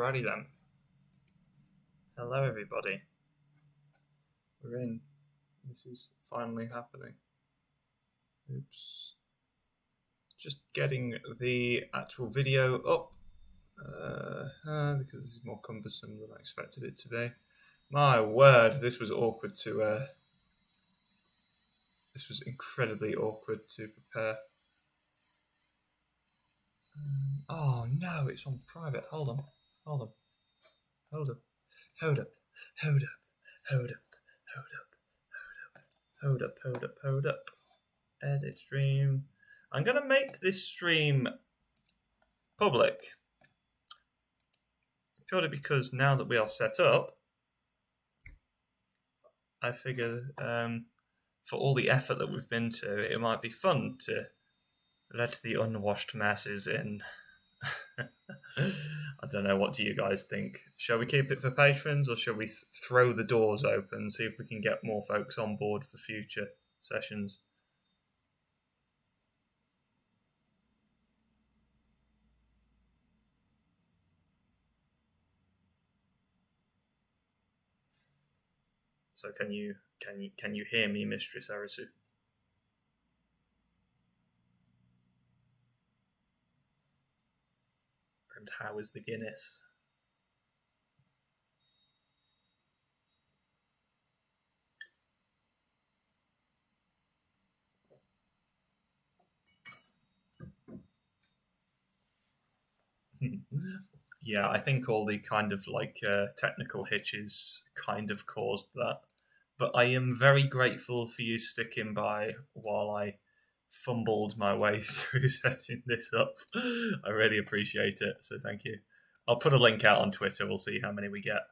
Alrighty then. Hello everybody. We're in. This is finally happening. Oops. Just getting the actual video up because this is more cumbersome than I expected it to be. My word, this was awkward to this was incredibly awkward to prepare. Oh no, it's on private. Hold on. Hold up. Edit stream. I'm going to make this stream public. Purely because now that we are set up, I figure for all the effort that we've been to, it might be fun to let the unwashed masses in. I don't know, what do you guys think? Shall we keep it for patrons, or shall we throw the doors open, see if we can get more folks on board for future sessions? So can you hear me, Mistress Arisu? And how is the Guinness? Yeah, I think all the kind of technical hitches kind of caused that. But I am very grateful for you sticking by while I fumbled my way through setting this up. I really appreciate it, so thank you. I'll put a link out on Twitter. We'll see how many we get.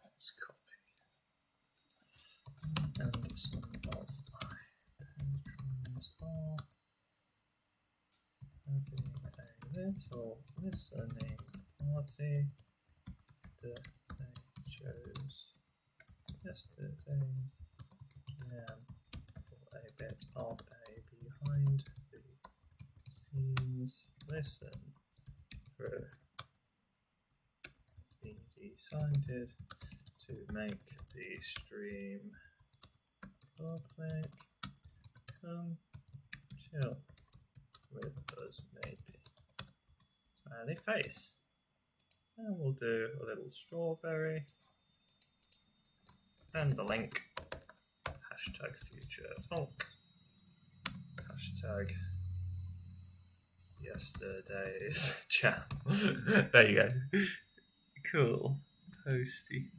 Let's copy. And some of my patrons are having a little listening party that they chose yesterday's jam for a bit of a behind the scenes listen through. We decided to make the stream public. Come chill with us, maybe. Smiley face. And we'll do a little strawberry. And the link. Hashtag future funk. Hashtag yesterday's jam. There you go. Cool. Posty.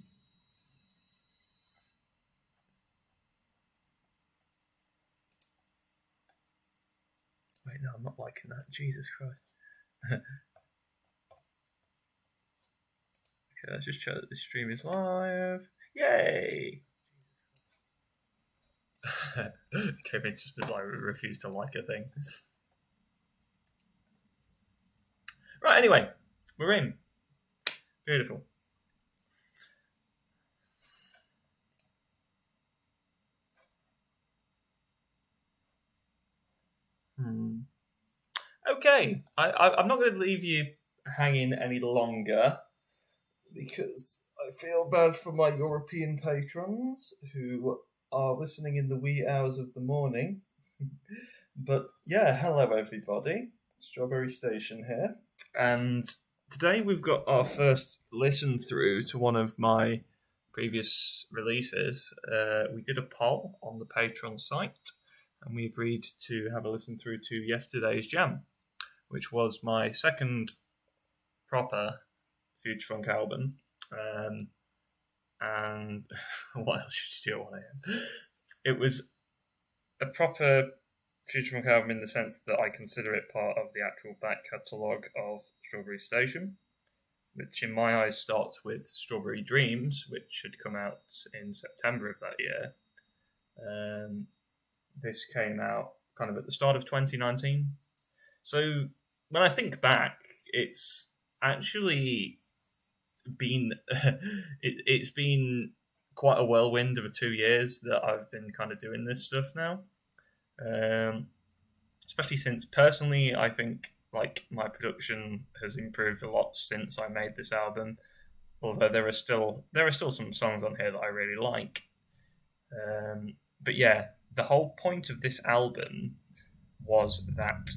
Wait, no, I'm not liking that. Jesus Christ. Okay, let's just check that this stream is live. Yay! Kevin just as I refuse to like a thing. Right, anyway, we're in. Beautiful. Okay, I'm not going to leave you hanging any longer because I feel bad for my European patrons who are listening in the wee hours of the morning. But yeah, hello everybody. Strawberry Station here. And today we've got our first listen through to one of my previous releases. We did a poll on the Patreon site and we agreed to have a listen through to yesterday's jam, which was my second proper Future Funk album. And what else should you do on it? It was a proper Future Funk album in the sense that I consider it part of the actual back catalogue of Strawberry Station, which in my eyes starts with Strawberry Dreams, which had come out in September of that year. This came out kind of at the start of 2019. So when I think back, it's actually been it's been quite a whirlwind of 2 years that I've been kind of doing this stuff now. Especially since personally I think like my production has improved a lot since I made this album. Although there are still some songs on here that I really like. But yeah, the whole point of this album was that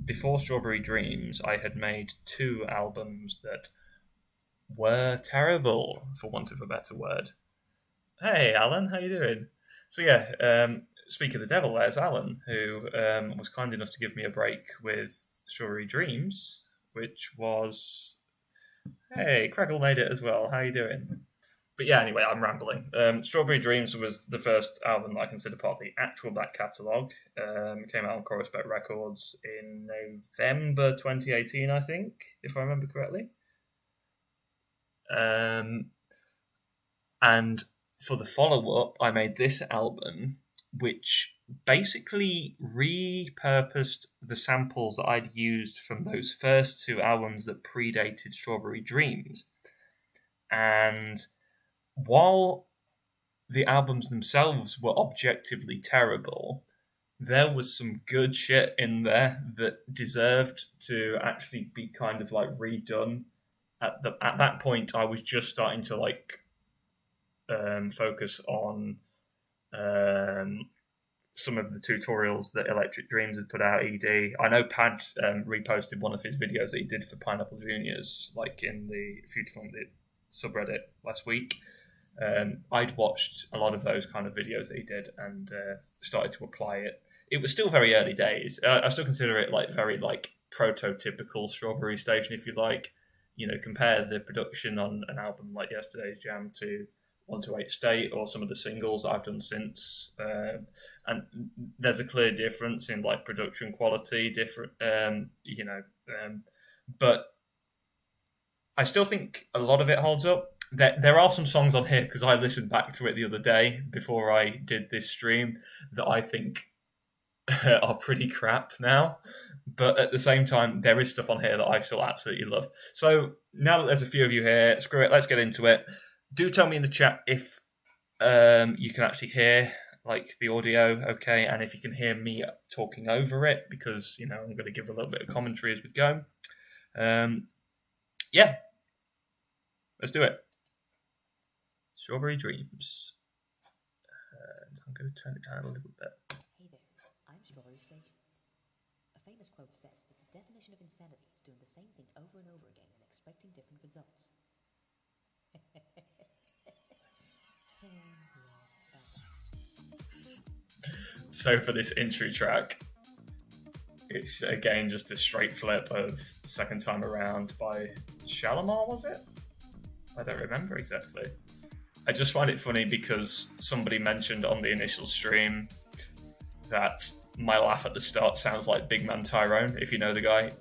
before Strawberry Dreams, I had made 2 albums that were terrible, for want of a better word. Hey, Alan, how you doing? So yeah, speak of the devil, there's Alan, who was kind enough to give me a break with Strawberry Dreams, which was... Hey, Crackle made it as well. How you doing? But yeah, anyway, I'm rambling. Strawberry Dreams was the first album that I consider part of the actual back catalogue. It came out on Chorus Bet Records in November 2018, I think, if I remember correctly. And for the follow-up, I made this album, which basically repurposed the samples that I'd used from those first 2 albums that predated Strawberry Dreams. And while the albums themselves were objectively terrible, there was some good shit in there that deserved to actually be kind of like redone. At that point, I was just starting to like focus on some of the tutorials that Electric Dreams had put out. ED, I know Pad reposted one of his videos that he did for Pineapple Juniors, like in the Future Fund subreddit last week. I'd watched a lot of those kind of videos that he did and started to apply it. It was still very early days. I still consider it like very like prototypical Strawberry Station, if you like. You know, compare the production on an album like Yesterday's Jam to 128 State or some of the singles that I've done since, and there's a clear difference in like production quality, but I still think a lot of it holds up. There are some songs on here, because I listened back to it the other day before I did this stream, that I think are pretty crap now. But at the same time, there is stuff on here that I still absolutely love. So now that there's a few of you here, screw it, let's get into it. Do tell me in the chat if you can actually hear like the audio, okay, and if you can hear me talking over it, because I'm going to give a little bit of commentary as we go. Yeah, let's do it. Strawberry Dreams. And I'm going to turn it down a little bit. Hey there, I'm Strawberry Station. A famous quote says that the definition of insanity is doing the same thing over and over again and expecting different results. So for this intro track, it's again just a straight flip of Second Time Around by Shalimar, was it? I don't remember exactly. I just find it funny because somebody mentioned on the initial stream that my laugh at the start sounds like Big Man Tyrone, if you know the guy.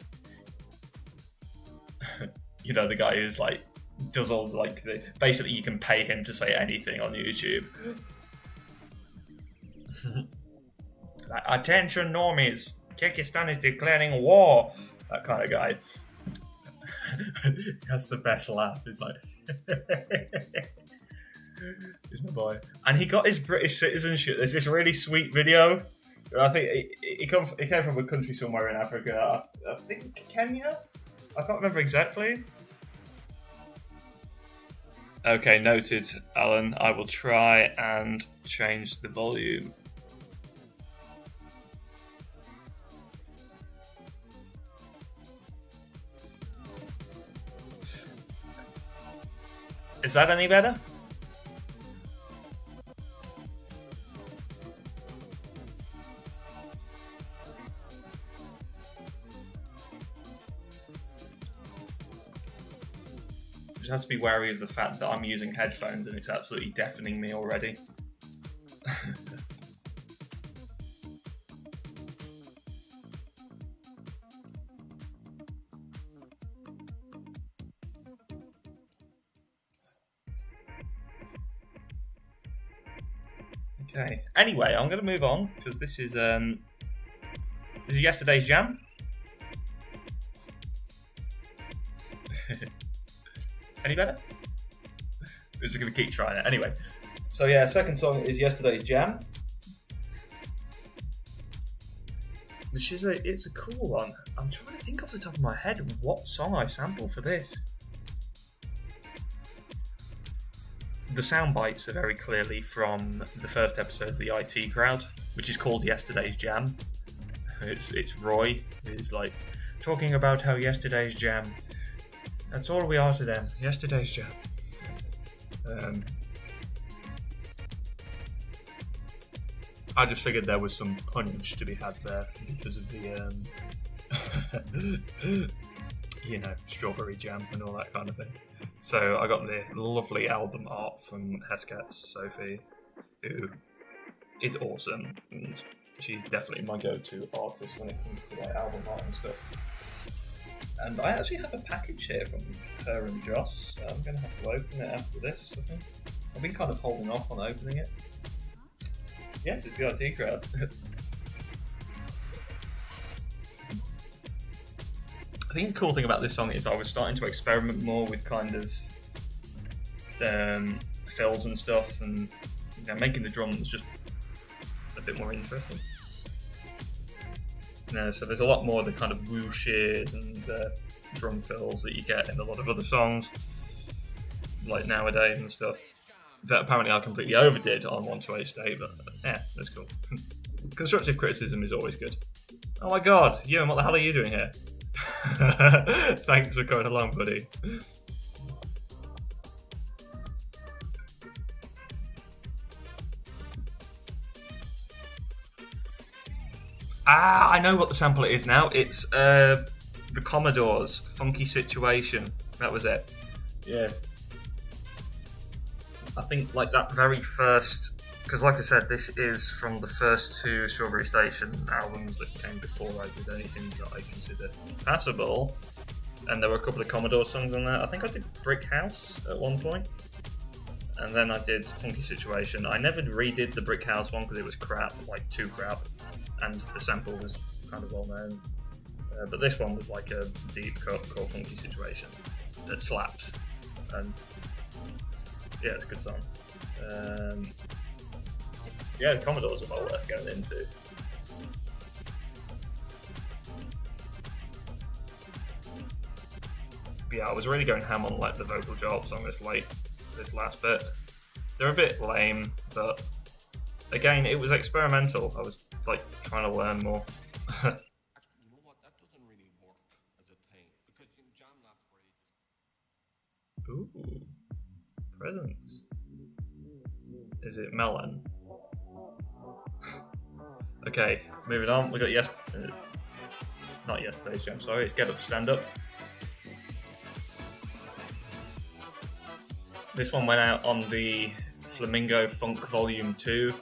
You know, the guy who's like, does all like the... Basically, you can pay him to say anything on YouTube. Like, attention normies, Kyrgyzstan is declaring war. That kind of guy. That's the best laugh. He's like... He's my boy. And he got his British citizenship. There's this really sweet video. I think he came from a country somewhere in Africa. I think Kenya? I can't remember exactly. Okay, noted, Alan. I will try and change the volume. Is that any better? Just have to be wary of the fact that I'm using headphones and it's absolutely deafening me already. Okay. Anyway, I'm going to move on because this is Yesterday's Jam. Any better? We're just going to keep trying it. Anyway, so yeah, second song is Yesterday's Jam. which is it's a cool one. I'm trying to think off the top of my head what song I sample for this. The sound bites are very clearly from the first episode of the IT Crowd, which is called Yesterday's Jam. It's Roy who's like talking about how yesterday's jam. That's all we are to them. Yesterday's jam. I just figured there was some punch to be had there because of the, strawberry jam and all that kind of thing. So I got the lovely album art from Hesketh's Sophie, who is awesome, and she's definitely my go-to artist when it comes to like album art and stuff. And I actually have a package here from her and Joss. So I'm going to have to open it after this, I think. I've been kind of holding off on opening it. Yes, it's the IT Crowd. I think the cool thing about this song is I was starting to experiment more with kind of fills and stuff, and making the drums just a bit more interesting. So there's a lot more of the kind of whooshes and drum fills that you get in a lot of other songs, like nowadays and stuff, that apparently I completely overdid on 128 State, but yeah, that's cool. Constructive criticism is always good. Oh my god, Ewan, what the hell are you doing here? Thanks for coming along, buddy. I know what the sample it is now. It's the Commodores' Funky Situation. That was it. Yeah. I think like that very first, because like I said, this is from the first two Strawberry Station albums that came before I did anything that I consider passable. And there were a couple of Commodore songs on there. I think I did Brick House at one point. And then I did Funky Situation. I never redid the Brick House one because it was crap, like too crap. And the sample was kind of well known. But this one was like a deep cut called Funky Situation that slaps. And yeah, it's a good song. The Commodores are well worth going into. But yeah, I was really going ham on like the vocal jobs on this last bit. They're a bit lame, but again, it was experimental. I was like trying to learn more. Actually, you know what? That doesn't really work as a thing because you can jam that for ages. Ooh, presents. Is it melon? Okay, moving on. We got not yesterday's jam. Sorry, it's Get Up, Stand Up. This one went out on the Flamingo Funk Volume 2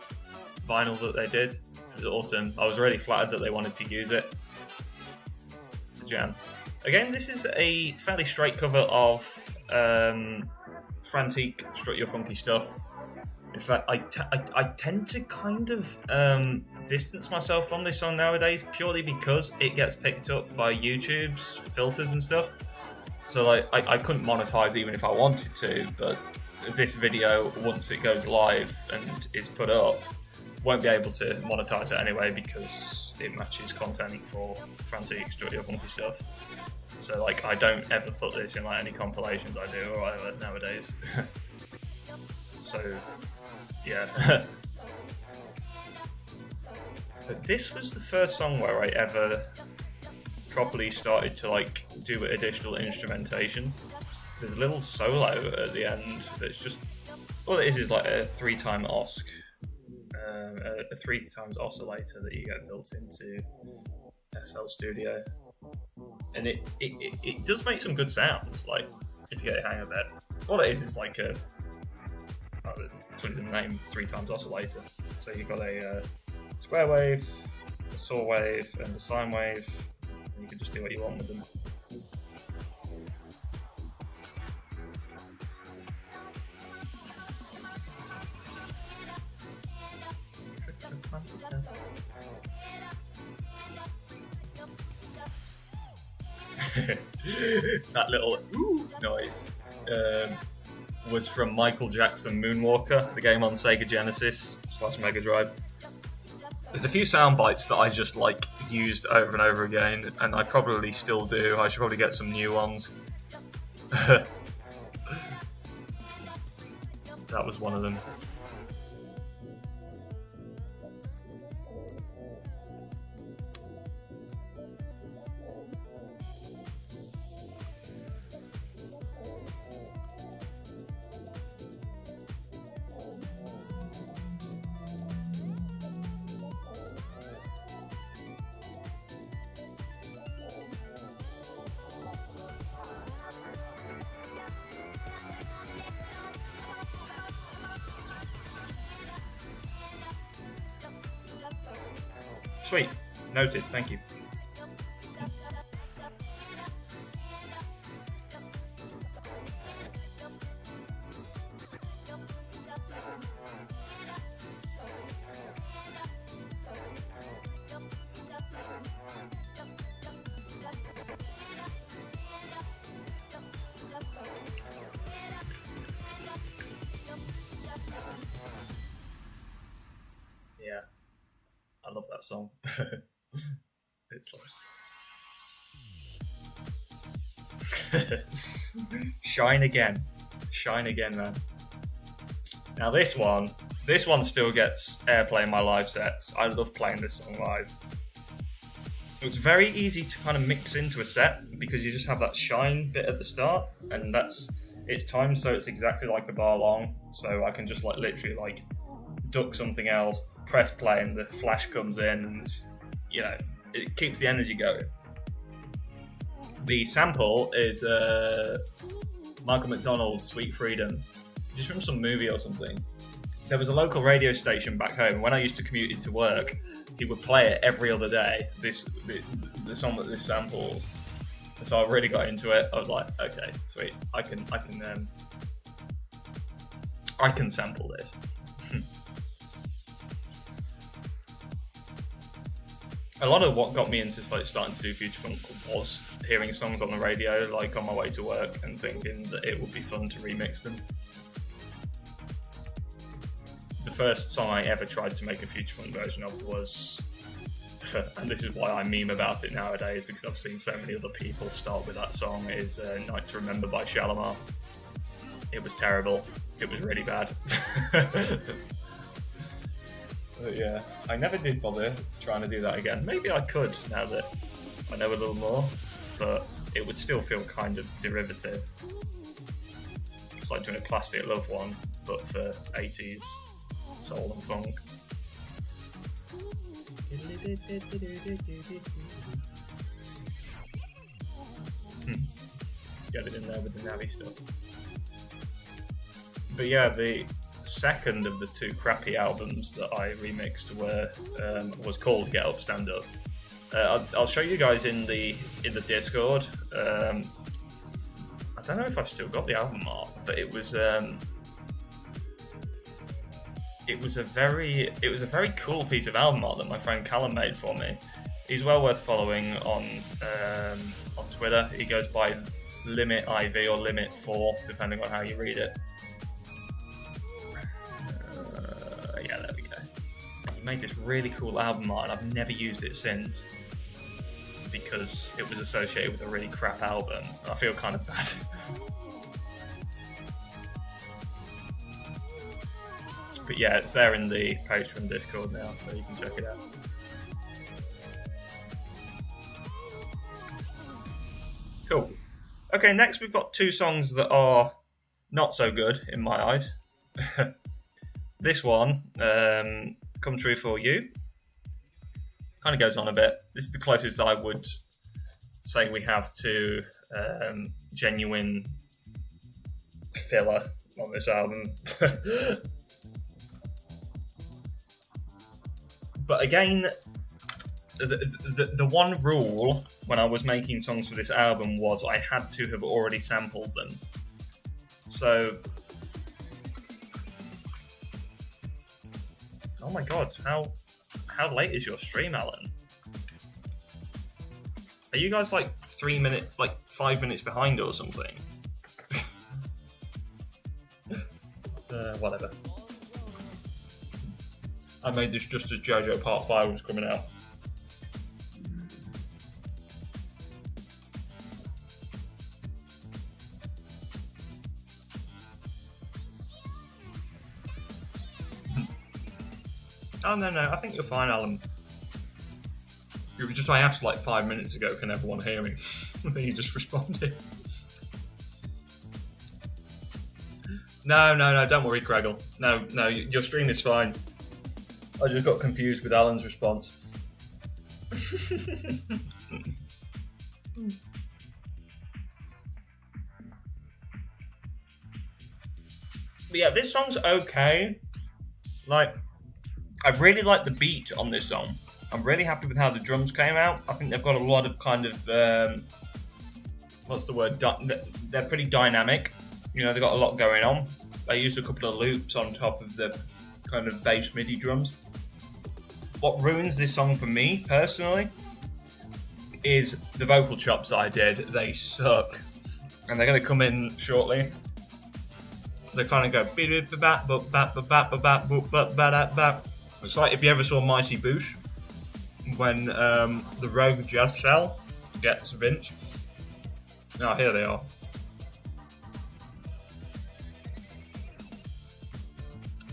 vinyl that they did. It was awesome. I was really flattered that they wanted to use it. It's a jam. Again, this is a fairly straight cover of Frantique, Strut Your Funky Stuff. In fact, I tend to kind of distance myself from this song nowadays purely because it gets picked up by YouTube's filters and stuff. So like I couldn't monetize even if I wanted to, but this video, once it goes live and is put up, won't be able to monetize it anyway because it matches content for Frantic Studio Funky Stuff. So like I don't ever put this in like any compilations I do or whatever nowadays. So yeah. But this was the first song where I ever properly started to like do additional instrumentation. There's a little solo at the end that's just, all it is like a 3-time OSC, a 3 times oscillator that you get built into FL Studio, and it does make some good sounds. Like if you get a hang of it, all it is like a, it's in the name, 3 times oscillator. So you've got a square wave, a saw wave, and a sine wave. You can just do what you want with them. That little ooh noise was from Michael Jackson Moonwalker, the game on Sega Genesis / Mega Drive. There's a few sound bites that I just like used over and over again, and I probably still do. I should probably get some new ones. That was one of them. Sweet. Noted. Thank you. Yeah. I love that song. It's like Shine Again. Shine Again, man. Now this one still gets airplay in my live sets. I love playing this song live. It's very easy to kind of mix into a set because you just have that shine bit at the start, and it's timed so it's exactly like a bar long, so I can just like literally like duck something else, press play, and the flash comes in, and it keeps the energy going. The sample is Michael McDonald's Sweet Freedom, just from some movie or something. There was a local radio station back home, and when I used to commute into work, he would play it every other day, the song that this samples. And so I really got into it. I was like, okay, sweet, I can sample this. A lot of what got me into starting to do future funk was hearing songs on the radio, like on my way to work, and thinking that it would be fun to remix them. The first song I ever tried to make a future funk version of was, and this is why I meme about it nowadays because I've seen so many other people start with that song, is Night to Remember by Shalimar. It was terrible. It was really bad. But yeah, I never did bother trying to do that again. Maybe I could now that I know a little more, but it would still feel kind of derivative. It's like doing a Plastic Love one, but for 80s soul and funk. Get it in there with the Navi stuff. But yeah, the second of the two crappy albums that I remixed was called Get Up Stand Up. I'll show you guys in the Discord. I don't know if I've still got the album art, but it was a very cool piece of album art that my friend Callum made for me. He's well worth following on Twitter. He goes by Limit IV or Limit 4, depending on how you read it. Yeah, there we go. He made this really cool album art, and I've never used it since because it was associated with a really crap album. I feel kind of bad. But yeah, it's there in the Patreon Discord now, so you can check it out. Cool. Okay, next we've got two songs that are not so good in my eyes. This one, Come True For You, kind of goes on a bit. This is the closest I would say we have to genuine filler on this album. But again, the one rule when I was making songs for this album was I had to have already sampled them. So, oh my god, how late is your stream, Alan? Are you guys like 5 minutes behind or something? Whatever. I made this just as JoJo Part 5 was coming out. Oh, no, I think you're fine, Alan. You were just, I asked like 5 minutes ago, can everyone hear me? And then you just responded. No, don't worry, Craigle. No, your stream is fine. I just got confused with Alan's response. But yeah, this song's okay. Like, I really like the beat on this song. I'm really happy with how the drums came out. I think they've got a lot of kind of, what's the word? They're pretty dynamic. You know, they've got a lot going on. I used a couple of loops on top of the kind of bass MIDI drums. What ruins this song for me, personally, is the vocal chops I did. They suck. And they're going to come in shortly. They kind of go... It's like if you ever saw Mighty Boosh, when the rogue jazz cell gets Vince. Oh, here they are.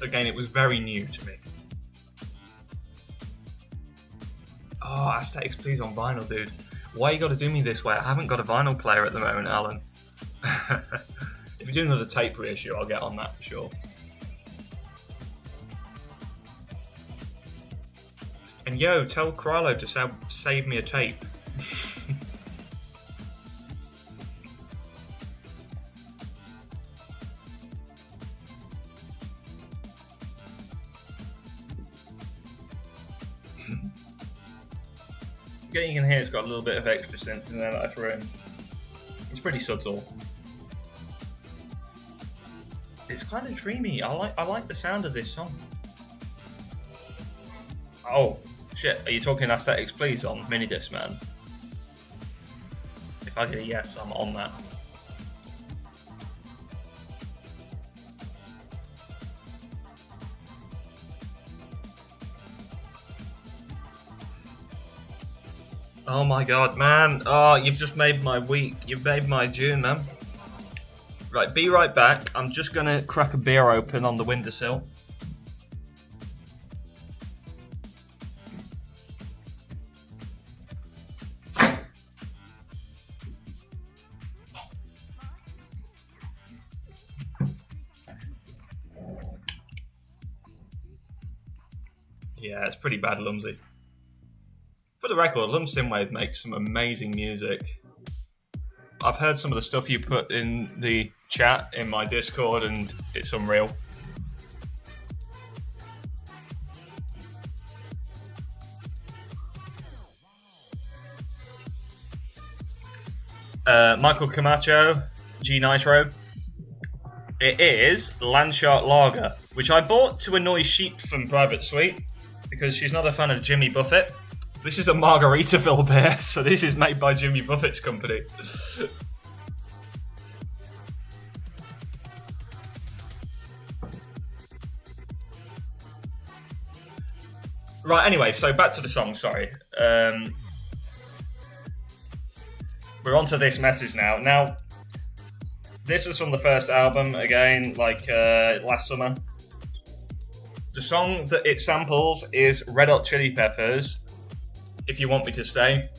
Again, it was very new to me. Oh, Aesthetics Please on vinyl, dude. Why you got to do me this way? I haven't got a vinyl player at the moment, Alan. If you do another tape reissue, I'll get on that for sure. And yo, tell Krylo to save me a tape. Again, you can hear it's got a little bit of extra synth in there that I threw in. It's pretty subtle. It's kind of dreamy. I like the sound of this song. Oh, shit. Are you talking Aesthetics Please on Minidisc, man? If I get a yes, I'm on that. Oh my god, man. Oh, you've just made my week. You've made my June, man. Right, be right back. I'm just going to crack a beer open on the windowsill. Yeah, it's pretty bad, Lumsy. For the record, Lum Synthwave makes some amazing music. I've heard some of the stuff you put in the chat in my Discord, and it's unreal. Michael Camacho, G Nitro. It is Landshark Lager, which I bought to annoy Sheep from Private Suite because she's not a fan of Jimmy Buffett. This is a Margaritaville beer, so this is made by Jimmy Buffett's company. Right, anyway, so back to the song, sorry. We're on to this message now. Now, this was from the first album, again, like last summer. The song that it samples is Red Hot Chili Peppers, If You Want Me to Stay.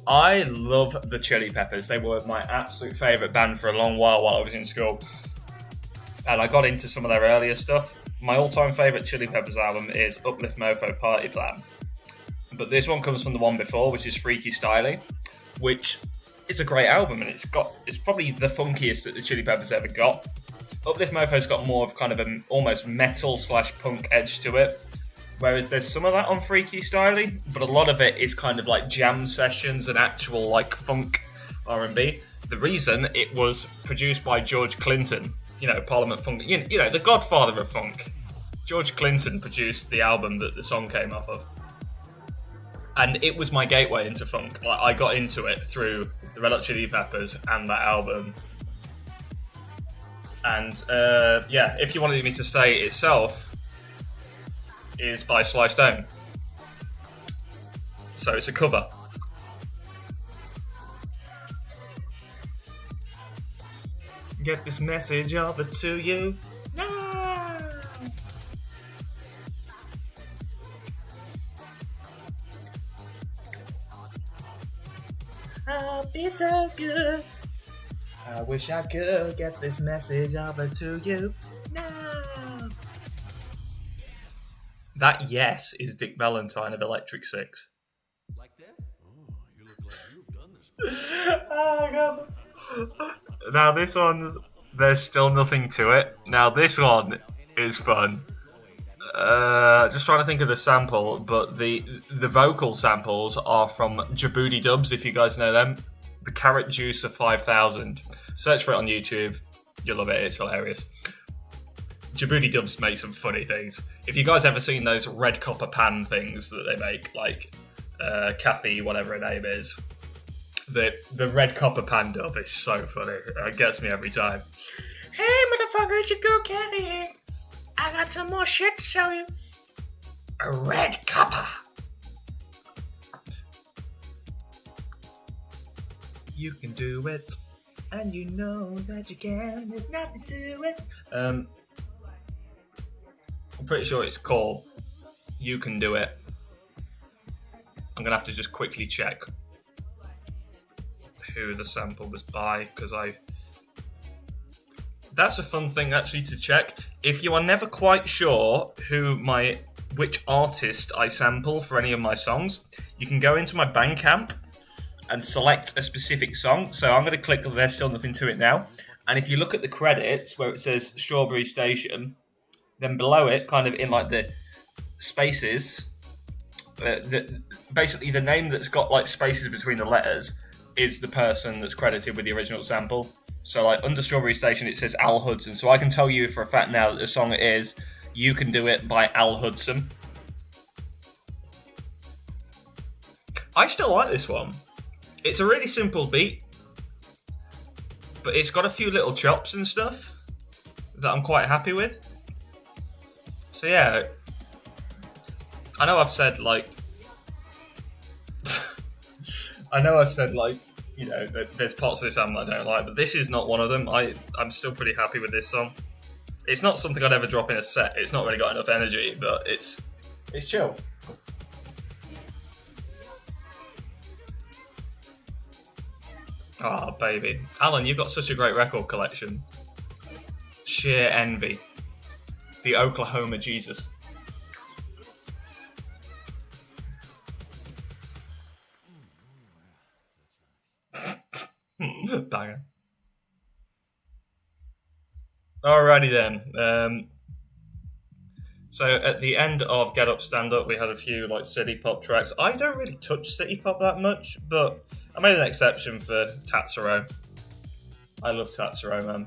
I love the Chili Peppers. They were my absolute favourite band for a long while I was in school. And I got into some of their earlier stuff. My all-time favourite Chili Peppers album is Uplift Mofo Party Plan. But this one comes from the one before, which is Freaky Styley, which is a great album, and it's probably the funkiest that the Chili Peppers ever got. Uplift Mofo's got more of kind of an almost metal/punk edge to it. Whereas there's some of that on Freaky Styley, but a lot of it is kind of like jam sessions and actual like funk R&B. The reason it was produced by George Clinton, you know, Parliament Funk, you know, the godfather of funk. George Clinton produced the album that the song came off of. And it was my gateway into funk. Like, I got into it through the Red Hot Chili Peppers and that album. And, yeah, If You Wanted Me to Stay itself is by Sly Stone. So it's a cover. Get this message over to you now. I'll be so good. I wish I could get this message over to you now. That yes is Dick Valentine of Electric Six. Like this? Oh, you look like you've done this. Oh my god. Now this one's, there's still nothing to it. Now this one is fun. Just trying to think of the sample, but the vocal samples are from Djibouti Dubs, if you guys know them. The Carrot Juice of 5000. Search for it on YouTube. You'll love it. It's hilarious. Djibouti Dubs make some funny things. If you guys ever seen those red copper pan things that they make, like Kathy, whatever her name is, the red copper pan dub is so funny. It gets me every time. Hey, motherfuckers, you go, Kathy. I got some more shit to show you. A red copper. You can do it, and you know that you can. There's nothing to it. I'm pretty sure it's called You Can Do It. I'm gonna have to just quickly check who the sample was by, because that's a fun thing actually to check. If you are never quite sure which artist I sample for any of my songs, you can go into my Bandcamp and select a specific song. So I'm going to click There's Still Nothing to It now. And if you look at the credits where it says Strawberry Station, then below it, kind of in like the spaces, basically the name that's got like spaces between the letters is the person that's credited with the original sample. So like under Strawberry Station it says Al Hudson. So I can tell you for a fact now that the song is You Can Do It by Al Hudson. I still like this one. It's a really simple beat, but it's got a few little chops and stuff that I'm quite happy with. So yeah, I know I've said like, you know, there's parts of this album I don't like, but this is not one of them. I'm still pretty happy with this song. It's not something I'd ever drop in a set. It's not really got enough energy, but it's chill. Oh, baby. Alan, you've got such a great record collection. Sheer envy. The Oklahoma Jesus. Banger. Alrighty then. So at the end of Get Up, Stand Up, we had a few like city pop tracks. I don't really touch city pop that much, but I made an exception for Tatsuro. I love Tatsuro, man.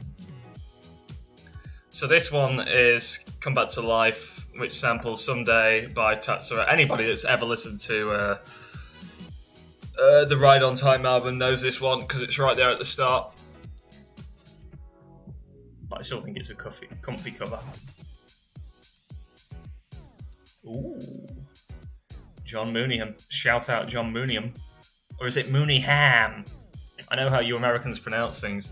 So this one is Come Back to Life, which samples Someday by Tatsuro. Anybody that's ever listened to the Ride on Time album knows this one because it's right there at the start. But I still think it's a comfy cover. Ooh. John Mooneyham. Shout out John Mooneyham. Or is it Mooneyham? I know how you Americans pronounce things.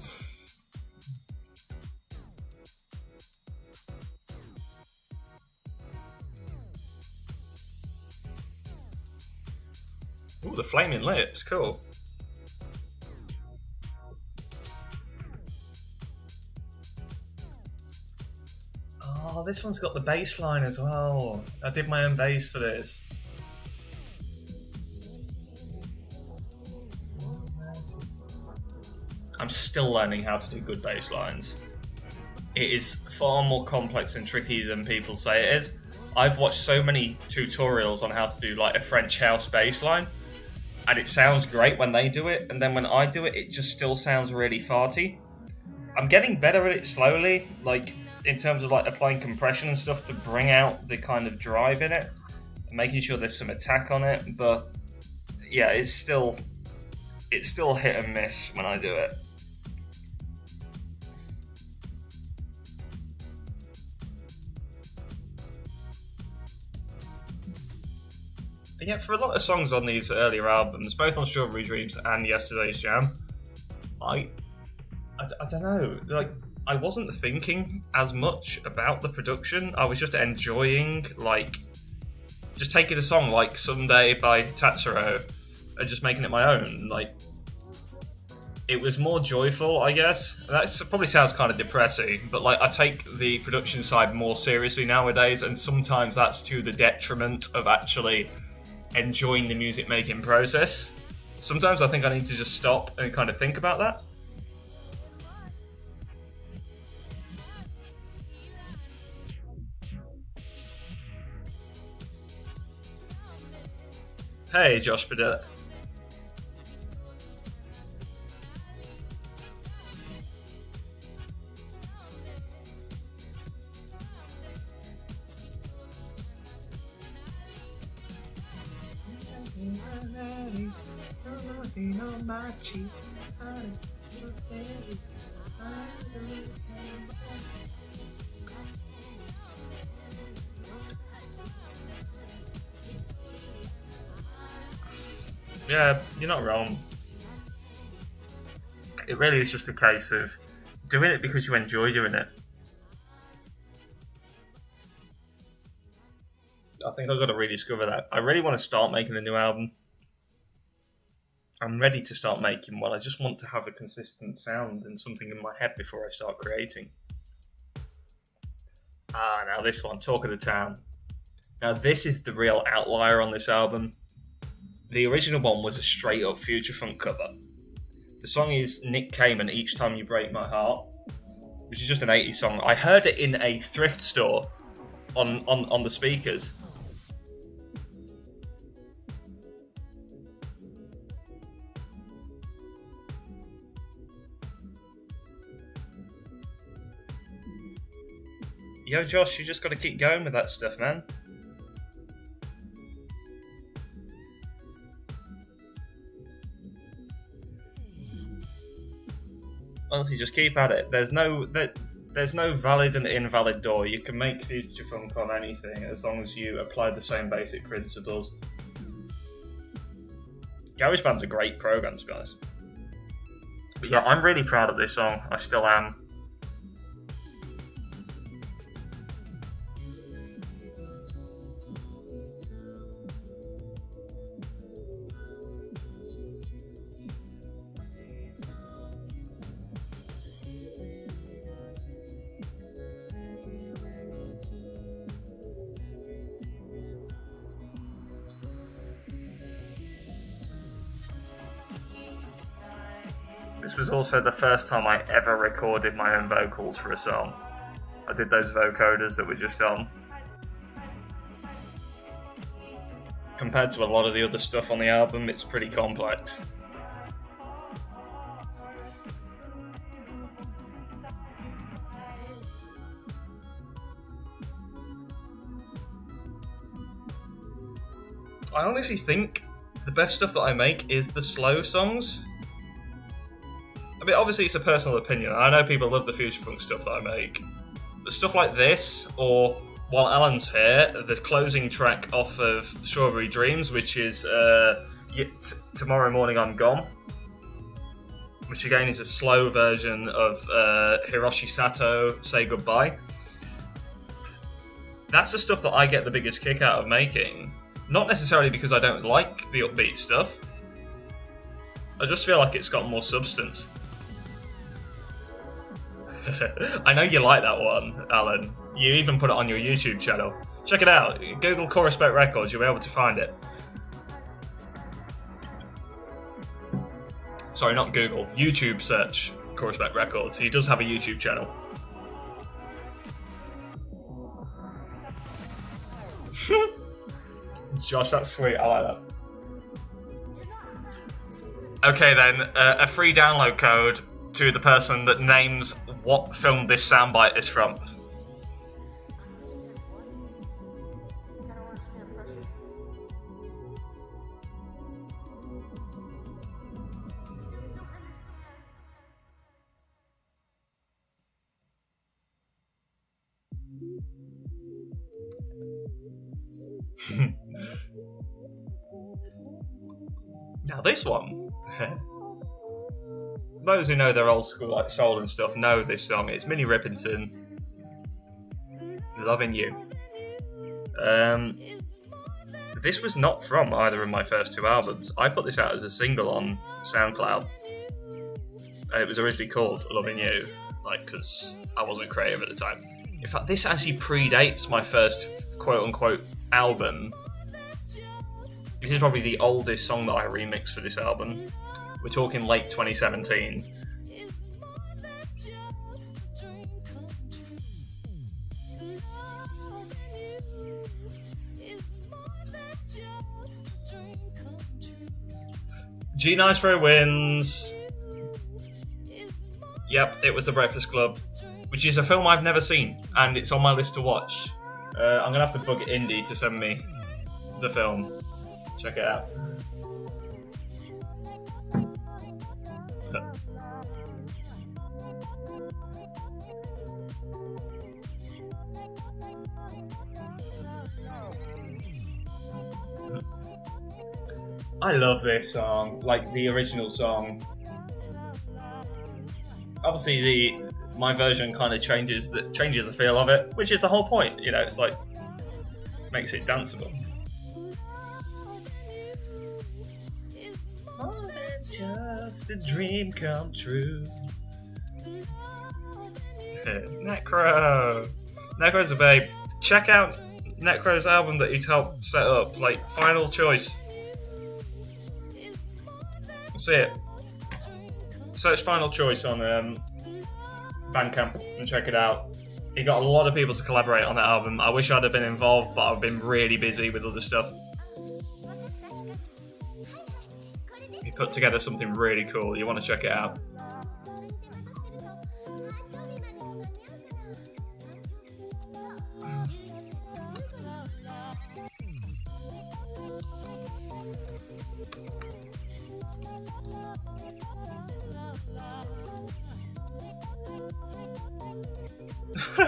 Ooh, the Flaming Lips. Cool. Oh, this one's got the bass line as well. I did my own bass for this. I'm still learning how to do good bass lines. It is far more complex and tricky than people say it is. I've watched so many tutorials on how to do like a French house bass line, and it sounds great when they do it, and then when I do it, it just still sounds really farty. I'm getting better at it slowly, like in terms of like applying compression and stuff to bring out the kind of drive in it, and making sure there's some attack on it. But yeah, it's still hit and miss when I do it. And yet, for a lot of songs on these earlier albums, both on Strawberry Dreams and Yesterday's Jam, I don't know. Like, I wasn't thinking as much about the production. I was just enjoying, like, just taking a song like Someday by Tatsuro and just making it my own. Like, it was more joyful, I guess. That probably sounds kind of depressing, but like I take the production side more seriously nowadays, and sometimes that's to the detriment of actually enjoying the music making process. Sometimes I think I need to just stop and kind of think about that. Hey, Josh Burdett. Yeah, you're not wrong. It really is just a case of doing it because you enjoy doing it. I think I've got to rediscover that. I really want to start making a new album. I'm ready to start making one. I just want to have a consistent sound and something in my head before I start creating. Now this one, Talk of the Town. Now this is the real outlier on this album. The original one was a straight up Future Funk cover. The song is Nick Cayman, Each Time You Break My Heart, which is just an 80s song. I heard it in a thrift store on the speakers. Yo, Josh, you just got to keep going with that stuff, man. Honestly, just keep at it. There's no valid and invalid door. You can make future funk on anything as long as you apply the same basic principles. GarageBand's a great program, to be honest. But yeah, I'm really proud of this song. I still am. This was also the first time I ever recorded my own vocals for a song. I did those vocoders that were just on. Compared to a lot of the other stuff on the album, it's pretty complex. I honestly think the best stuff that I make is the slow songs. I mean, obviously it's a personal opinion. I know people love the future funk stuff that I make. But stuff like this, or While Alan's Here, the closing track off of Strawberry Dreams, which is Tomorrow Morning I'm Gone, which again is a slow version of Hiroshi Sato, Say Goodbye. That's the stuff that I get the biggest kick out of making. Not necessarily because I don't like the upbeat stuff. I just feel like it's got more substance. I know you like that one, Alan. You even put it on your YouTube channel. Check it out. Google Chorus Back Records, you'll be able to find it. Sorry, not Google. YouTube search Chorus Back Records. He does have a YouTube channel. Josh, that's sweet. I like that. Okay then, a free download code to the person that names what film this soundbite is from. Now this one, those who know their old school like soul and stuff know this song. It's Minnie Riperton, Loving You. This was not from either of my first two albums. I put this out as a single on SoundCloud. And it was originally called Loving You, like, because I wasn't creative at the time. In fact, this actually predates my first quote-unquote album. This is probably the oldest song that I remixed for this album. We're talking late 2017. G Nitro wins. Yep, it was The Breakfast Club, which is a film I've never seen, and it's on my list to watch. I'm going to have to bug Indy to send me the film. Check it out. I love this song, like the original song. Obviously, my version kind of changes the feel of it, which is the whole point. You know, it's like makes it danceable. More than just a dream come true. Necro's a babe. Check out Necro's album that he's helped set up, like Final Choice. See it. Search Final Choice on Bandcamp and check it out. He got a lot of people to collaborate on that album. I wish I'd have been involved, but I've been really busy with other stuff. He put together something really cool. You want to check it out.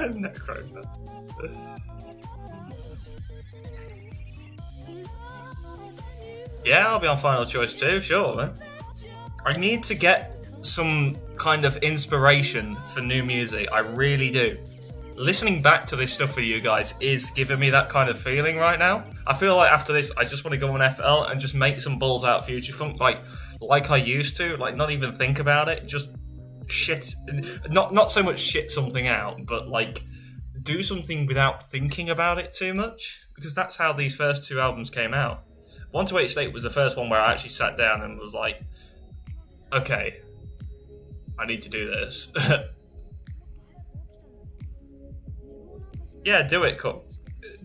Necro. Yeah, I'll be on Final Choice too, sure, man. I need to get some kind of inspiration for new music. I really do. Listening back to this stuff for you guys is giving me that kind of feeling right now. I feel like after this, I just want to go on FL and just make some balls out future funk, like I used to, like not even think about it, just shit, not so much shit something out, but like do something without thinking about it too much, because that's how these first two albums came out. 128 State was the first one where I actually sat down and was like, okay, I need to do this. Yeah, do it,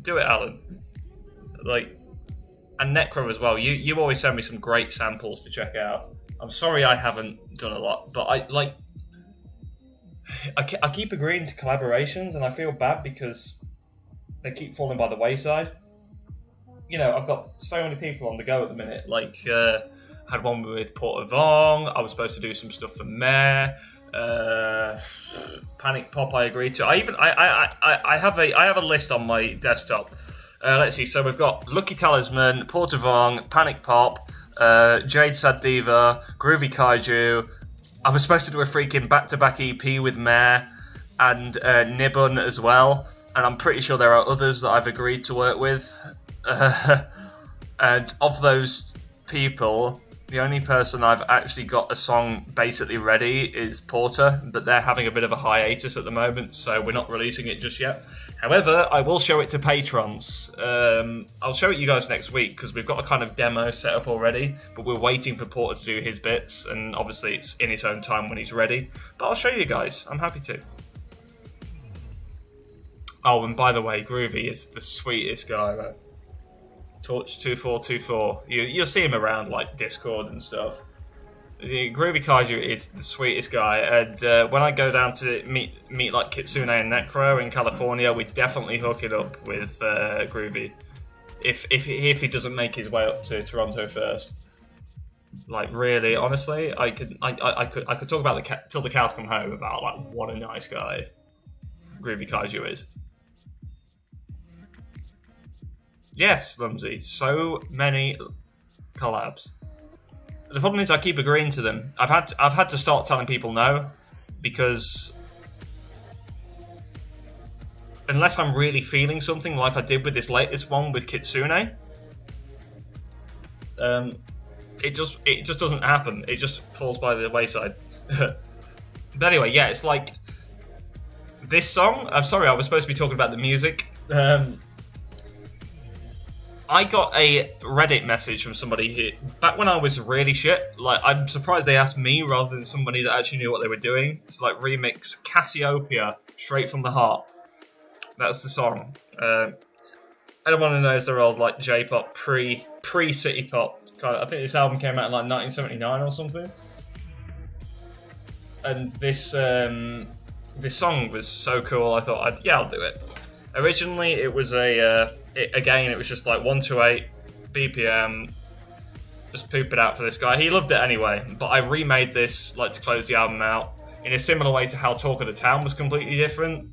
Alan. Like, and Necro as well. You always send me some great samples to check out. I'm sorry I haven't done a lot, but I keep agreeing to collaborations, and I feel bad because they keep falling by the wayside. You know, I've got so many people on the go at the minute. Like, had one with Porter Vong. I was supposed to do some stuff for Mare. Panic Pop, I agreed to. I have a list on my desktop. Let's see. So we've got Lucky Talisman, Porter Vong, Panic Pop, Jade Sad Diva, Groovy Kaiju. I was supposed to do a freaking back-to-back EP with Mare and Nibbun as well, and I'm pretty sure there are others that I've agreed to work with. And of those people, the only person I've actually got a song basically ready is Porter, but they're having a bit of a hiatus at the moment, so we're not releasing it just yet. However, I will show it to patrons. I'll show it you guys next week, because we've got a kind of demo set up already, but we're waiting for Porter to do his bits, and obviously it's in his own time when he's ready. But I'll show you guys. I'm happy to. Oh, and by the way, Groovy is the sweetest guy, man. Torch2424. You'll see him around like Discord and stuff. The Groovy Kaiju is the sweetest guy, and when I go down to meet like Kitsune and Necro in California, we definitely hook it up with Groovy. If he doesn't make his way up to Toronto first. Like really, honestly, I could talk about till the cows come home about like what a nice guy Groovy Kaiju is. Yes, Lumsy, so many collabs. The problem is I keep agreeing to them. I've had to start telling people no, because unless I'm really feeling something like I did with this latest one with Kitsune, it just doesn't happen. It just falls by the wayside. But anyway, yeah, it's like this song. I'm sorry, I was supposed to be talking about the music. I got a Reddit message from somebody here back when I was really shit. Like, I'm surprised they asked me rather than somebody that actually knew what they were doing. It's like remix Cassiopeia, Straight from the Heart. That's the song. Anyone who knows their old like J-pop pre-city pop kind of, I think this album came out in like 1979 or something. And this song was so cool. I thought, I'll do it. Originally, it was it was just like 128 BPM. Just poop it out for this guy. He loved it anyway. But I remade this like to close the album out in a similar way to how Talk of the Town was completely different.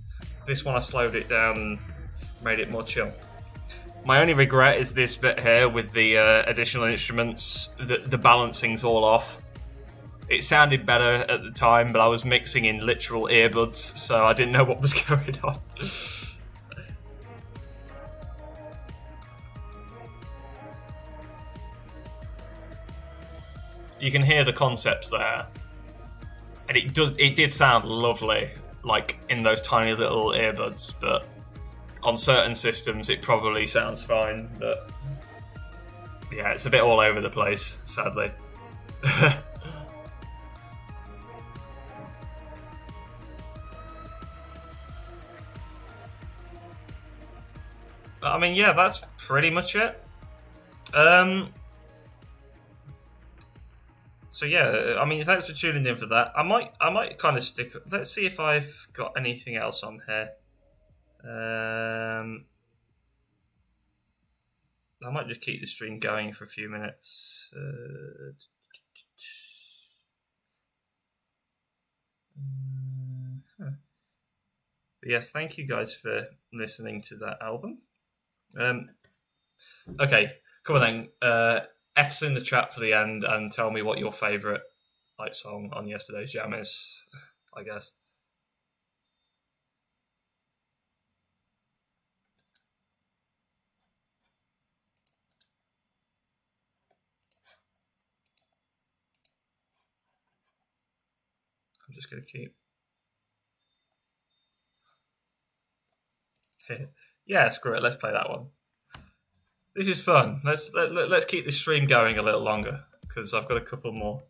This one I slowed it down and made it more chill. My only regret is this bit here with the additional instruments. The balancing's all off. It sounded better at the time, but I was mixing in literal earbuds, so I didn't know what was going on. You can hear the concepts there, and it did sound lovely, like in those tiny little earbuds, but on certain systems it probably sounds fine, but yeah, it's a bit all over the place, sadly. I mean, yeah, that's pretty much it. So yeah, I mean, thanks for tuning in for that. I might kind of stick. Let's see if I've got anything else on here. I might just keep the stream going for a few minutes. But yes, thank you guys for listening to that album. Okay, come on then. F's in the chat for the end and tell me what your favourite like song on yesterday's jam is, I guess. I'm just going to keep... Yeah, screw it, let's play that one. This is fun. Let's keep this stream going a little longer, because I've got a couple more.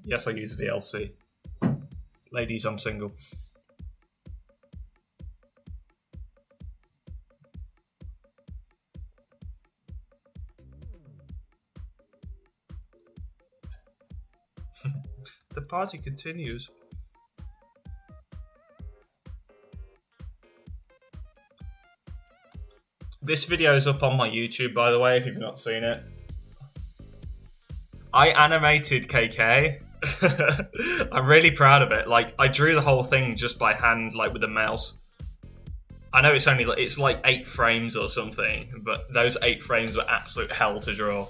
Yes, I use VLC. Ladies, I'm single. The party continues. This video is up on my YouTube, by the way, if you've not seen it. I animated KK. I'm really proud of it. Like, I drew the whole thing just by hand, like with a mouse. I know it's like 8 frames or something, but those 8 frames were absolute hell to draw.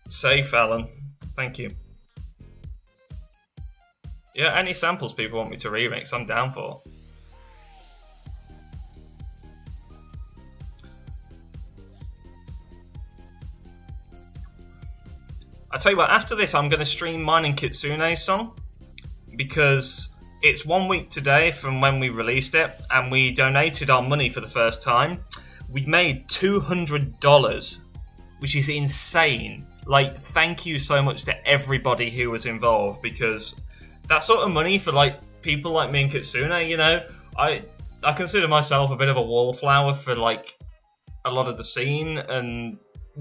Safe, Alan. Thank you. Yeah, any samples people want me to remix, I'm down for. I tell you what, after this, I'm going to stream mine and Kitsune's song, because it's 1 week today from when we released it, and we donated our money for the first time. We made $200, which is insane. Like, thank you so much to everybody who was involved, because that sort of money for like people like me and Kitsune, you know, I consider myself a bit of a wallflower for like a lot of the scene, and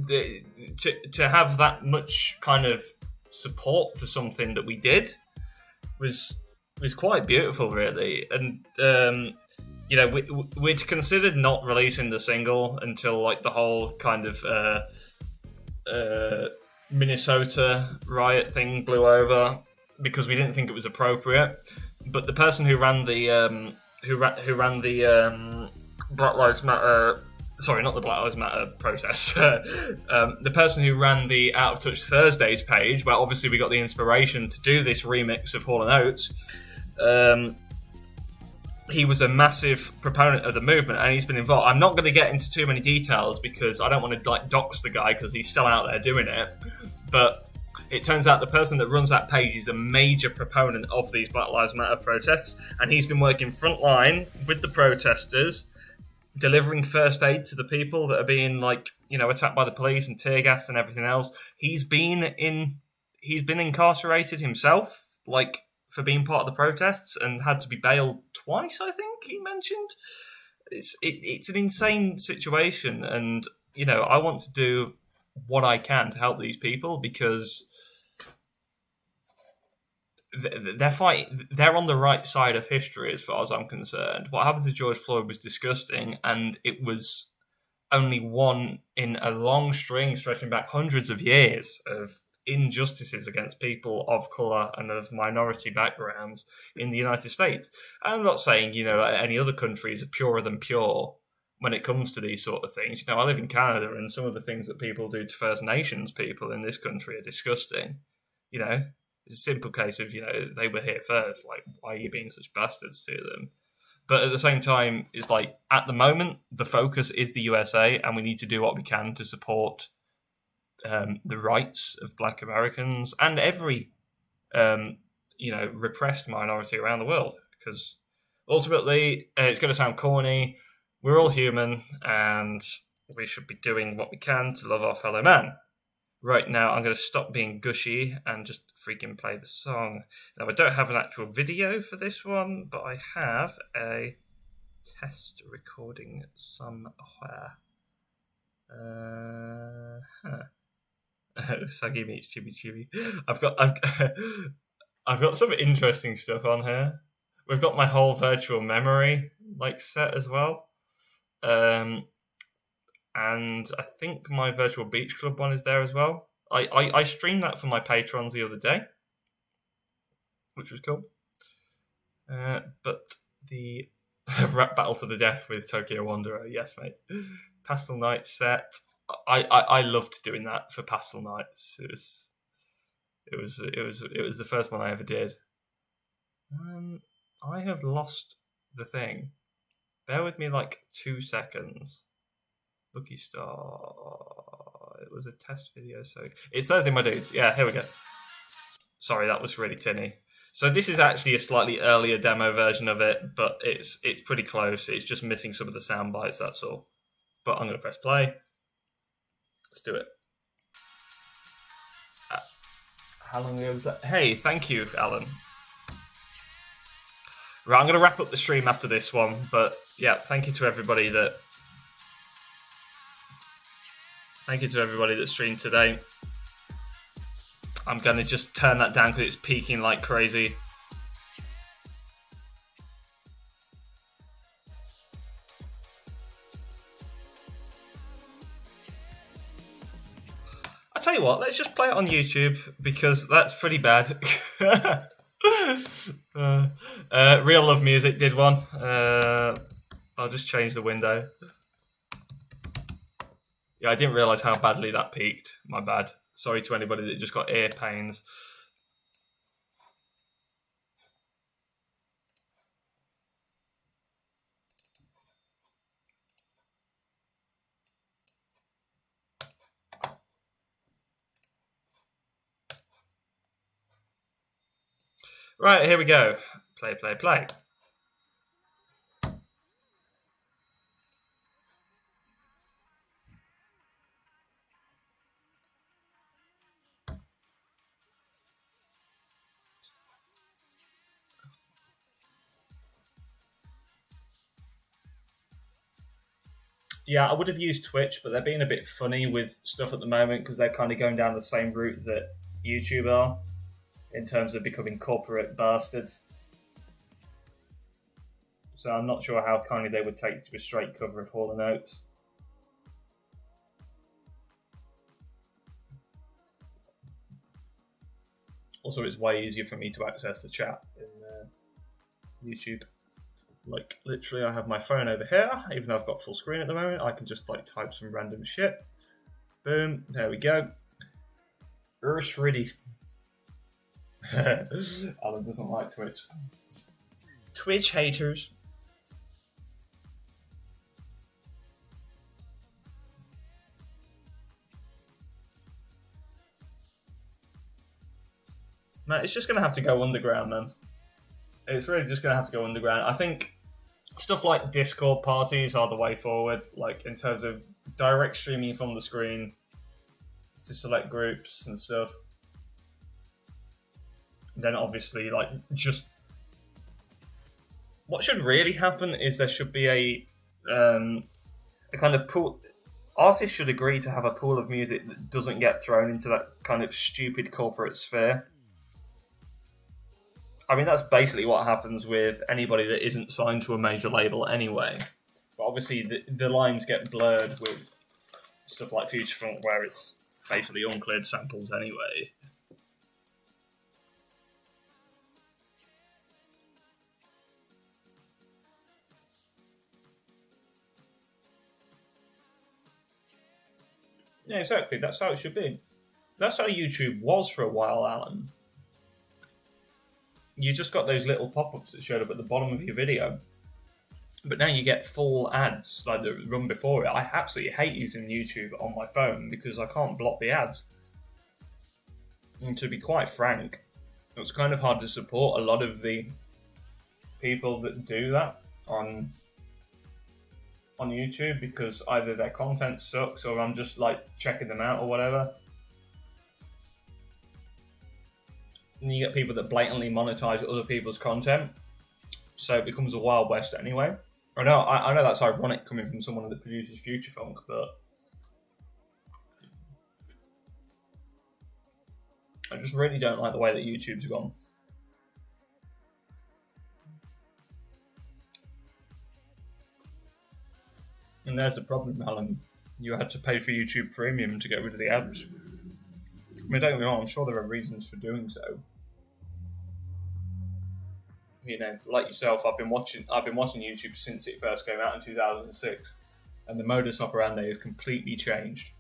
to have that much kind of support for something that we did was quite beautiful, really. And you know, we'd considered not releasing the single until like the whole kind of Minnesota riot thing blew over, because we didn't think it was appropriate. But the person who ran the Black Lives Matter. Sorry, not the Black Lives Matter protests. The person who ran the Out of Touch Thursdays page, where obviously we got the inspiration to do this remix of Hall & Oates. He was a massive proponent of the movement, and he's been involved. I'm not going to get into too many details because I don't want to dox the guy because he's still out there doing it. But it turns out the person that runs that page is a major proponent of these Black Lives Matter protests, and he's been working frontline with the protesters, delivering first aid to the people that are being attacked by the police and tear gassed and everything else. He's been incarcerated himself, for being part of the protests, and had to be bailed twice, I think he mentioned. It's an insane situation, and I want to do what I can to help these people because they're on the right side of history as far as I'm concerned. What happened to George Floyd was disgusting, and it was only one in a long string stretching back hundreds of years of injustices against people of colour and of minority backgrounds in the United States. And I'm not saying, any other countries are purer than pure when it comes to these sort of things. I live in Canada, and some of the things that people do to First Nations people in this country are disgusting. It's a simple case of, they were here first. Why are you being such bastards to them? But at the same time, it's at the moment, the focus is the USA, and we need to do what we can to support the rights of Black Americans and every, repressed minority around the world. Because ultimately, it's going to sound corny, we're all human, and we should be doing what we can to love our fellow man. Right now, I'm going to stop being gushy and just freaking play the song. Now, I don't have an actual video for this one, but I have a test recording somewhere. Saggy meets Chibi Chibi. I've got some interesting stuff on here. We've got my whole virtual memory set as well. And I think my virtual beach club one is there as well. I streamed that for my patrons the other day, which was cool. But the rap battle to the death with Tokyo Wanderer, yes, mate. Pastel Night set. I loved doing that for Pastel Nights. It was the first one I ever did. I have lost the thing. Bear with me 2 seconds. Lucky Star. It was a test video, so it's Thursday, my dudes. Yeah, here we go. Sorry, that was really tinny. So this is actually a slightly earlier demo version of it, but it's pretty close. It's just missing some of the sound bites, that's all. But I'm going to press play. Let's do it. How long ago was that? Hey, thank you, Alan. Right, I'm going to wrap up the stream after this one, but yeah, thank you to everybody that streamed today. I'm going to just turn that down because it's peaking like crazy. I tell you what, let's just play it on YouTube because that's pretty bad. Real Love Music did one. I'll just change the window. Yeah, I didn't realise how badly that peaked. My bad. Sorry to anybody that just got ear pains. Right, here we go. Play, play, play. Yeah, I would have used Twitch, but they're being a bit funny with stuff at the moment because they're kind of going down the same route that YouTube are in terms of becoming corporate bastards. So I'm not sure how kindly they would take to a straight cover of Hall & Oates. Also, it's way easier for me to access the chat in YouTube. Like, literally, I have my phone over here. Even though I've got full screen at the moment, I can just, like, type some random shit. Boom. There we go. Earth's ready. Alan doesn't like Twitch. Twitch haters. Man, it's just going to have to go underground, man. It's really just going to have to go underground. I think stuff like Discord parties are the way forward, like in terms of direct streaming from the screen to select groups and stuff. Then obviously, like, just what should really happen is there should be a kind of pool. Artists should agree to have a pool of music that doesn't get thrown into that kind of stupid corporate sphere. I mean, that's basically what happens with anybody that isn't signed to a major label anyway. But obviously, the lines get blurred with stuff like Future Funk, where it's basically uncleared samples anyway. Yeah, exactly. That's how it should be. That's how YouTube was for a while, Alan. You just got those little pop-ups that showed up at the bottom of your video. But now you get full ads like the run before it. I absolutely hate using YouTube on my phone because I can't block the ads. And to be quite frank, it's kind of hard to support a lot of the people that do that on YouTube because either their content sucks or I'm just like checking them out or whatever. And you get people that blatantly monetize other people's content, so it becomes a wild west anyway. I know that's ironic coming from someone that produces Future Funk, but I just really don't like the way that YouTube's gone. And there's the problem, Alan. You had to pay for YouTube Premium to get rid of the ads. I mean, don't get me wrong, I'm sure there are reasons for doing so. You know, like yourself, I've been watching YouTube since it first came out in 2006, and the modus operandi has completely changed.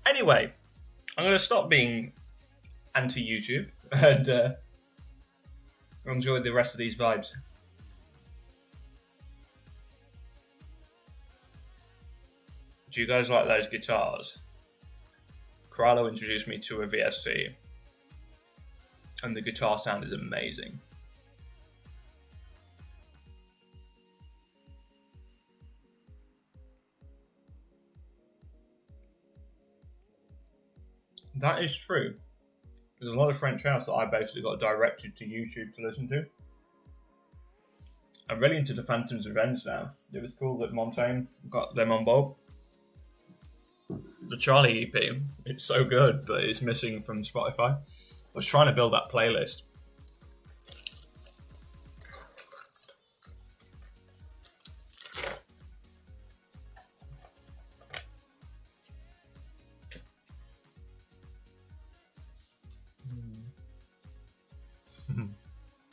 Anyway, I'm going to stop being anti-YouTube and enjoy the rest of these vibes. Do you guys like those guitars? Carlo introduced me to a VST, and the guitar sound is amazing. That is true. There's a lot of French house that I basically got directed to YouTube to listen to. I'm really into the Phantom's Revenge now. It was cool that Montaigne got them on board. The Charlie EP, it's so good, but it's missing from Spotify. I was trying to build that playlist.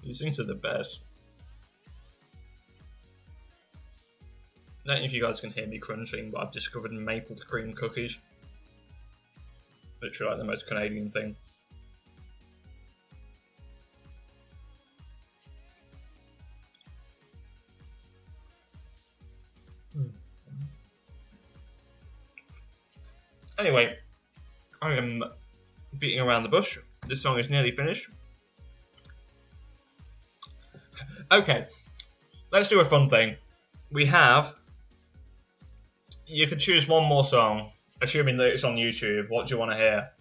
These things are the best. I don't know if you guys can hear me crunching, but I've discovered maple cream cookies. Literally like the most Canadian thing. Anyway, I am beating around the bush. This song is nearly finished. Okay, let's do a fun thing. You can choose one more song, assuming that it's on YouTube. What do you want to hear?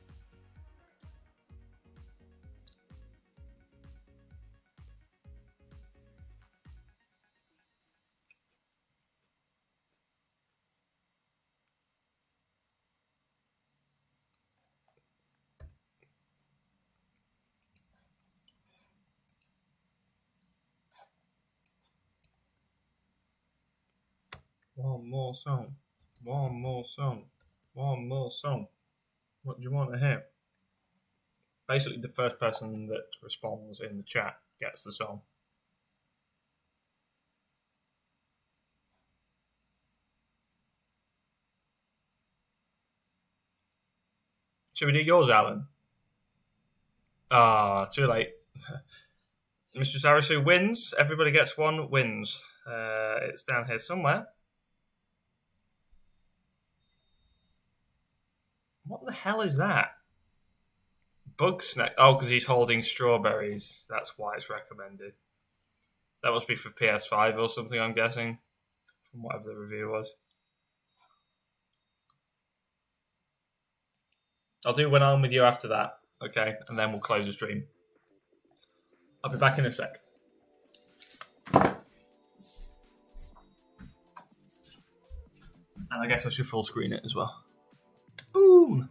One more song. One more song. One more song. What do you want to hear? Basically, the first person that responds in the chat gets the song. Should we do yours, Alan? Ah, too late. Mr. Sarasu wins. Everybody gets one, wins. It's down here somewhere. What the hell is that? Bug snack. Oh, because he's holding strawberries. That's why it's recommended. That must be for PS5 or something, I'm guessing. From whatever the review was. I'll do When I'm With You after that. Okay, and then we'll close the stream. I'll be back in a sec. And I guess I should full screen it as well. Boom!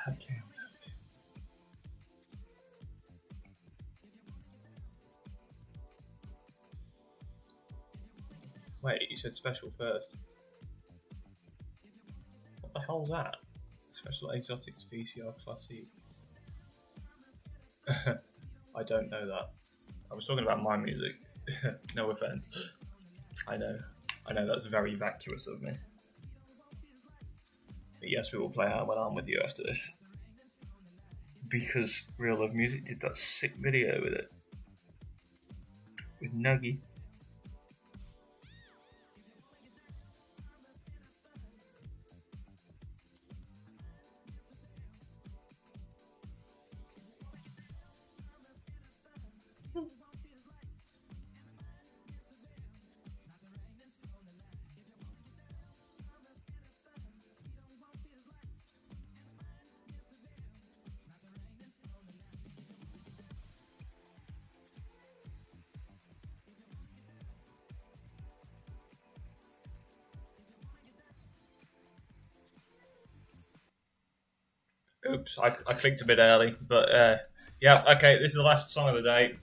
Okay. Wait, you said special first. What the hell's that? Special Exotics VCR Classic. I don't know that. I was talking about my music. No offense. I know that's very vacuous of me. But yes, we will play When I'm With You after this. Because Real Love Music did that sick video with it. With Nuggy. Oops, I clicked a bit early, but yeah, okay, this is the last song of the day.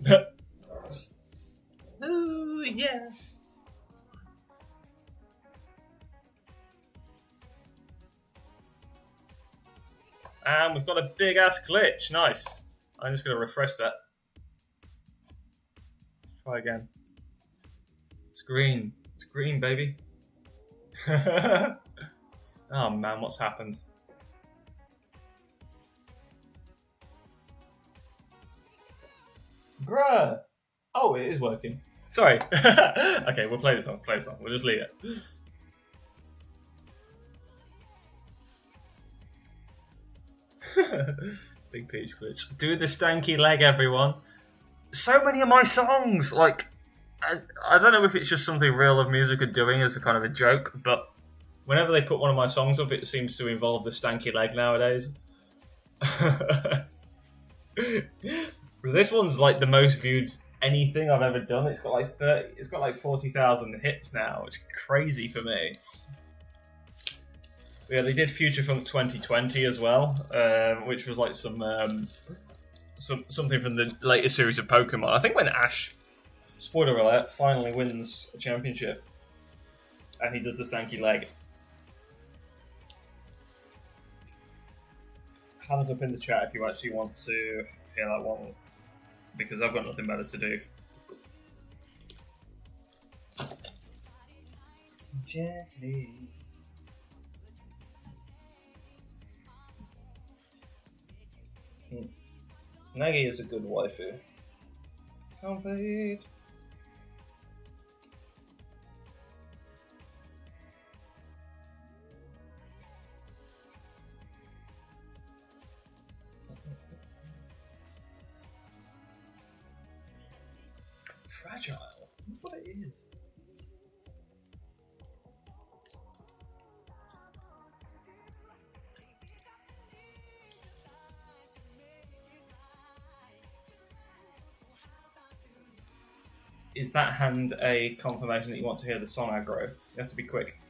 Ooh, yeah. And we've got a big ass glitch, nice. I'm just going to refresh that. Try again. It's green, baby. Oh man, what's happened? Bruh! Oh, it is working. Sorry. Okay, we'll play this one. We'll just leave it. Big peach glitch. Do the stanky leg, everyone. So many of my songs, like, I don't know if it's just something Real Love Music are doing as a kind of a joke, but whenever they put one of my songs up, it seems to involve the stanky leg nowadays. This one's like the most viewed anything I've ever done. It's got like 40,000 hits now, which is crazy for me. Yeah, they did Future Funk 2020 as well, which was like something from the latest series of Pokemon. I think when Ash, spoiler alert, finally wins a championship, and he does the stanky leg. Hands up in the chat if you actually want to hear that one, because I've got nothing better to do. gently. Nagi is a good waifu. Complete. Fragile. What it is. Is that hand a confirmation that you want to hear the song aggro? It has to be quick.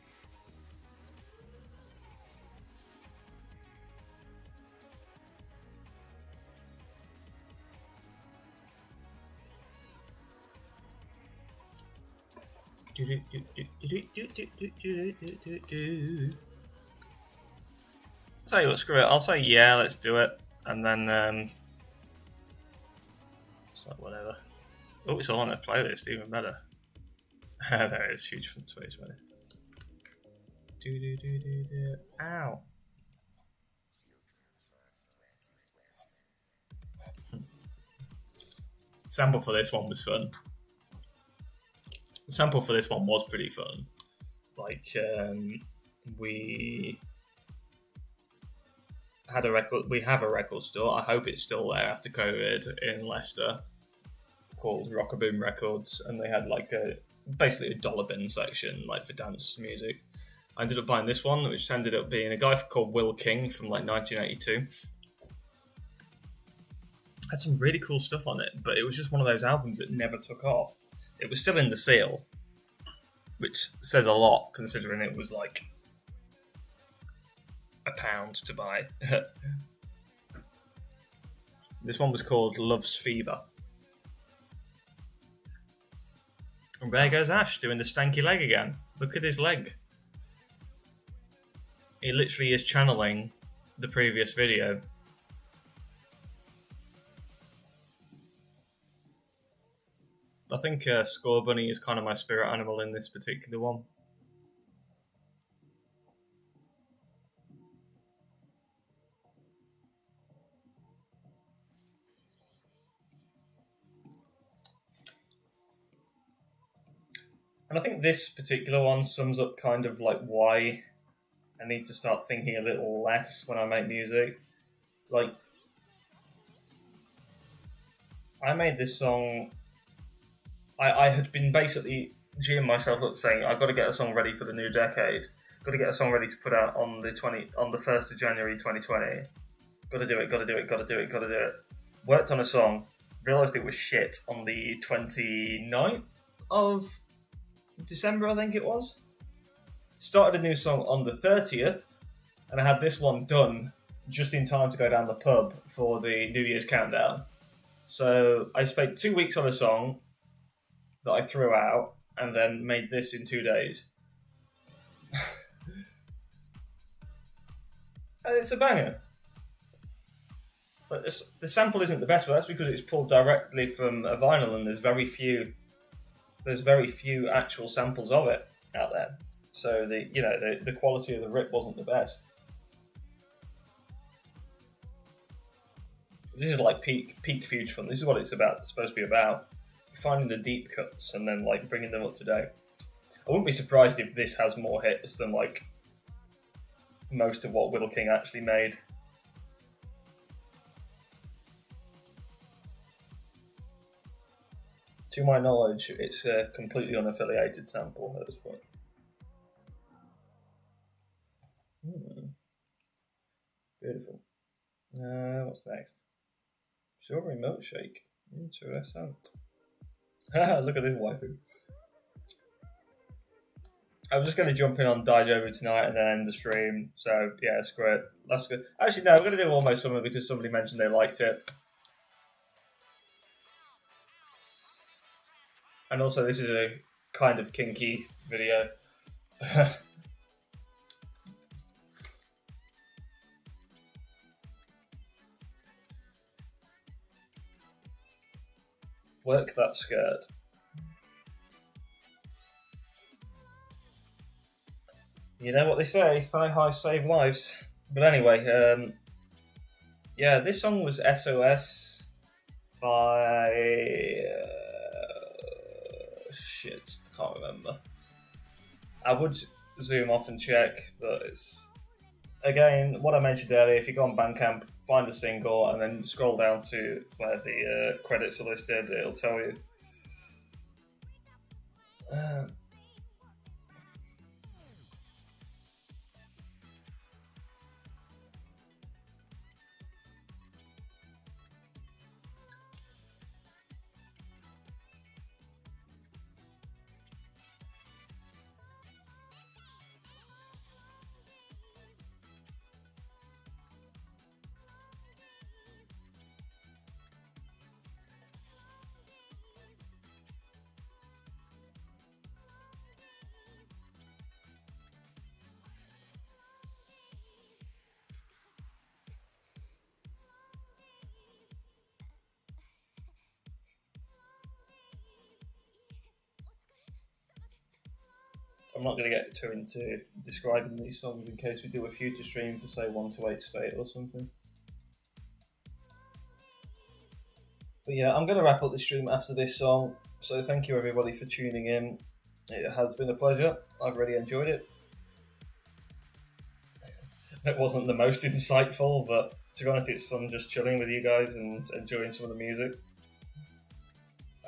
Tell you what, screw it. I'll say yeah, let's do it, and then it's like whatever. Oh, it's all on a playlist, even better. There it is, huge from 2020. Ow. Sample for this one was fun. The sample for this one was pretty fun. Like, we had a record. We have a record store. I hope it's still there after COVID in Leicester, called Rockaboom Records, and they had like basically a dollar bin section, like for dance music. I ended up buying this one, which ended up being a guy called Will King from like 1982. Had some really cool stuff on it, but it was just one of those albums that never took off. It was still in the seal, which says a lot considering it was like £1 to buy. This one was called Love's Fever. And there goes Ash doing the stanky leg again. Look at his leg. He literally is channeling the previous video. I think Score Bunny is kind of my spirit animal in this particular one. And I think this particular one sums up kind of like why I need to start thinking a little less when I make music. Like, I made this song. I had been basically geeing myself up saying I've got to get a song ready for the new decade. Got to get a song ready to put out on the 1st of January 2020. Got to do it. Worked on a song, realised it was shit on the 29th of December, I think it was. Started a new song on the 30th, and I had this one done just in time to go down the pub for the New Year's countdown. So I spent 2 weeks on a song that I threw out, and then made this in 2 days. And it's a banger. But the sample isn't the best, but that's because it's pulled directly from a vinyl, and there's very few actual samples of it out there. So the quality of the rip wasn't the best. This is like peak Fuge fun. This is what it's supposed to be about. Finding the deep cuts and then like bringing them up to date. I wouldn't be surprised if this has more hits than like most of what Will King actually made. To my knowledge, it's a completely unaffiliated sample at this point. Beautiful. What's next? Strawberry milkshake. Interessant. Look at this waifu. I'm just going to jump in on Daijobu tonight and then end the stream. So, yeah, it's great. That's good. Actually, no, I'm going to do Almost Summer because somebody mentioned they liked it. And also, this is a kind of kinky video. Work that skirt. You know what they say, thigh high save lives. But anyway, yeah, this song was SOS by shit, I can't remember. I would zoom off and check, but it's again what I mentioned earlier. If you go on Bandcamp, find the single, and then scroll down to where the credits are listed, it'll tell you. I'm not going to get too into describing these songs in case we do a future stream for, say, 1 to 8 State or something. But yeah, I'm going to wrap up the stream after this song. So thank you everybody for tuning in. It has been a pleasure. I've really enjoyed it. It wasn't the most insightful, but to be honest, it's fun just chilling with you guys and enjoying some of the music.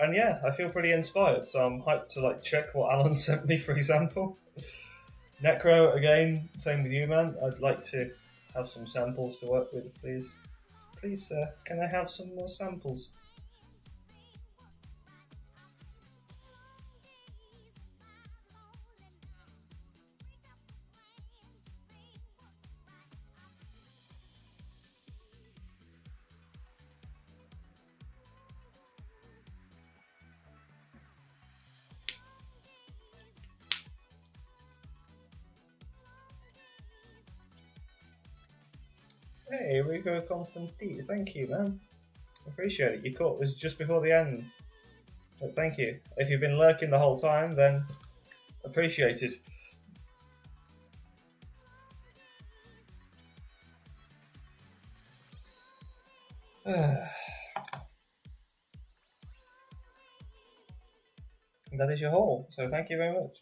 And yeah, I feel pretty inspired, so I'm hyped to check what Alan sent me, for example. Necro, again, same with you, man. I'd like to have some samples to work with, please. Please, sir, can I have some more samples? Hey, Rico Constantine, thank you, man. Appreciate it. Your cut was just before the end. But thank you. If you've been lurking the whole time, then appreciated. That is your haul, so thank you very much.